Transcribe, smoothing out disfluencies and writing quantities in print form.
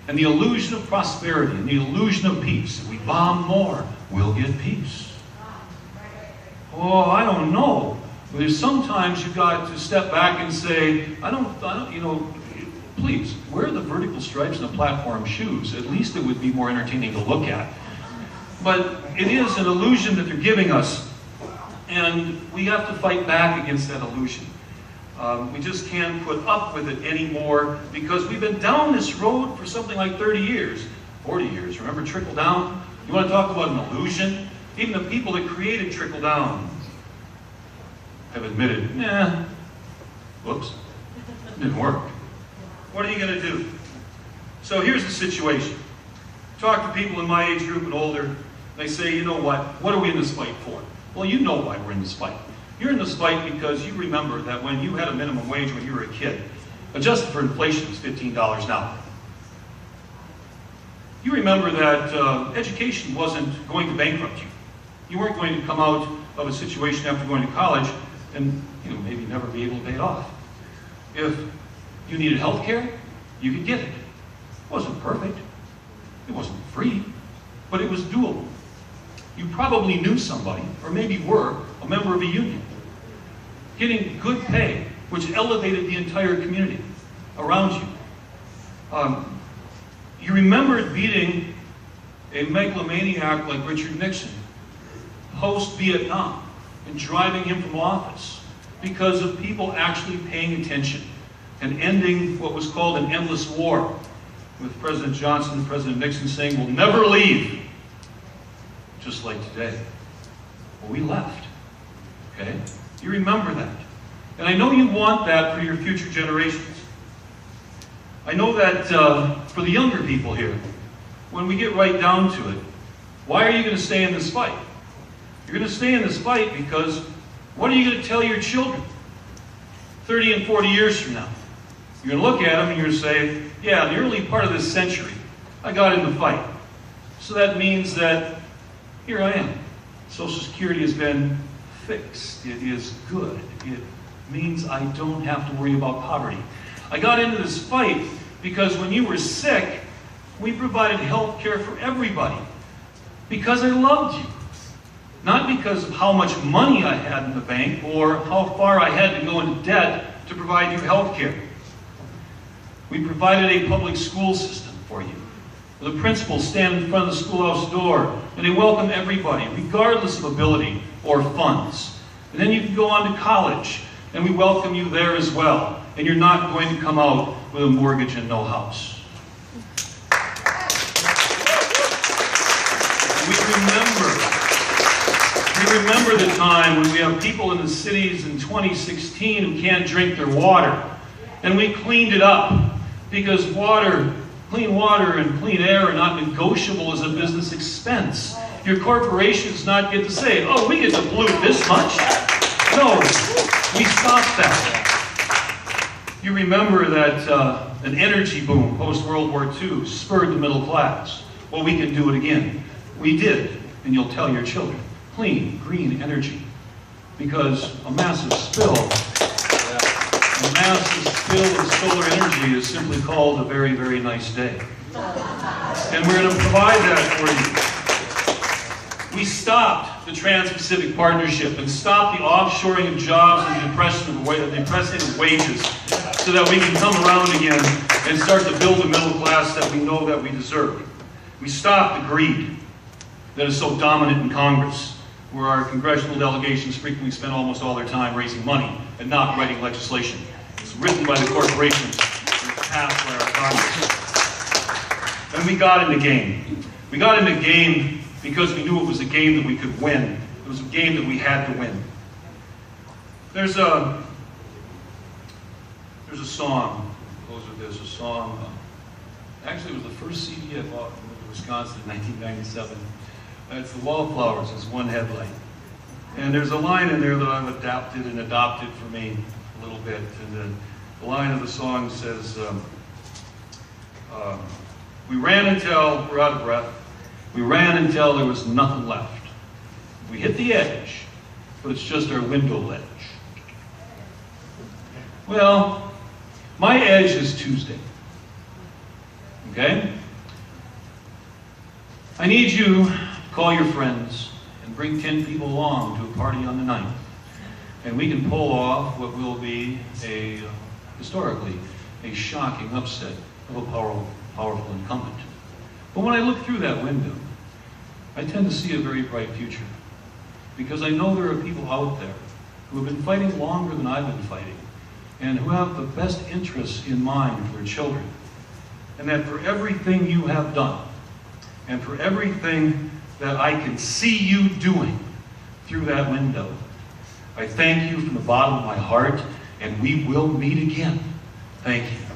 and the illusion of prosperity and the illusion of peace. If we bomb more, we'll get peace. Oh, I don't know. There's sometimes you've got to step back and say, I don't, you know, please, wear the vertical stripes and the platform shoes. At least it would be more entertaining to look at. But it is an illusion that they're giving us, and we have to fight back against that illusion. We just can't put up with it anymore because we've been down this road for something like 30 years, 40 years. Remember trickle down? You want to talk about an illusion? Even the people that created trickle down have admitted, nah, whoops, didn't work. What are you going to do? So here's the situation. Talk to people in my age group and older. They say, you know what are we in this fight for? Well, you know why we're in this fight. You're in this fight because you remember that when you had a minimum wage when you were a kid, adjusted for inflation, it was $15 an hour. You remember that education wasn't going to bankrupt you. You weren't going to come out of a situation after going to college and maybe never be able to pay it off. If you needed health care, you could get it. It wasn't perfect. It wasn't free, but it was doable. You probably knew somebody, or maybe were a member of a union, getting good pay, which elevated the entire community around you. You remembered beating a megalomaniac like Richard Nixon, post-Vietnam, and driving him from office because of people actually paying attention and ending what was called an endless war, with President Johnson and President Nixon saying, we'll never leave. Just like today. Well, we left. Okay? You remember that. And I know you want that for your future generations. I know that for the younger people here, when we get right down to it, why are you going to stay in this fight? You're going to stay in this fight because what are you going to tell your children 30 and 40 years from now? You're going to look at them and you're going to say, yeah, in the early part of this century, I got in the fight. So that means that here I am. Social Security has been fixed. It is good. It means I don't have to worry about poverty. I got into this fight because when you were sick, we provided health care for everybody. Because I loved you. Not because of how much money I had in the bank or how far I had to go into debt to provide you health care. We provided a public school system for you. The principals stand in front of the schoolhouse door and they welcome everybody, regardless of ability or funds. And then you can go on to college and we welcome you there as well. And you're not going to come out with a mortgage and no house. We remember the time when we have people in the cities in 2016 who can't drink their water. And we cleaned it up because clean water and clean air are not negotiable as a business expense. Your corporations not get to say, oh, we get to pollute this much. No, we stopped that. You remember that an energy boom post-World War II spurred the middle class. Well, we can do it again. We did, and you'll tell your children. Clean, green energy. Because a massive spill of solar energy is simply called a very, very nice day. And we're going to provide that for you. We stopped the Trans-Pacific Partnership and stopped the offshoring of jobs and the depressing of wages so that we can come around again and start to build the middle class that we know that we deserve. We stopped the greed that is so dominant in Congress, where our congressional delegations frequently spend almost all their time raising money and not writing legislation. It's written by the corporations and passed by our Congress. And we got in the game. We got in the game because we knew it was a game that we could win. It was a game that we had to win. There's a song. I'll close with this. A song. Actually, it was the first CD I bought in Wisconsin in 1997. It's The Wallflowers is one headline. And there's a line in there that I've adopted for me a little bit. And the line of the song says, we ran until we're out of breath. We ran until there was nothing left. We hit the edge, but it's just our window ledge. Well, my edge is Tuesday. Okay? I need you to call your friends and bring 10 people along to a party on the 9th. And we can pull off what will be historically, a shocking upset of a powerful incumbent. But when I look through that window, I tend to see a very bright future. Because I know there are people out there who have been fighting longer than I've been fighting, and who have the best interests in mind for their children. And that for everything you have done, and for everything that I can see you doing through that window, I thank you from the bottom of my heart, and we will meet again. Thank you.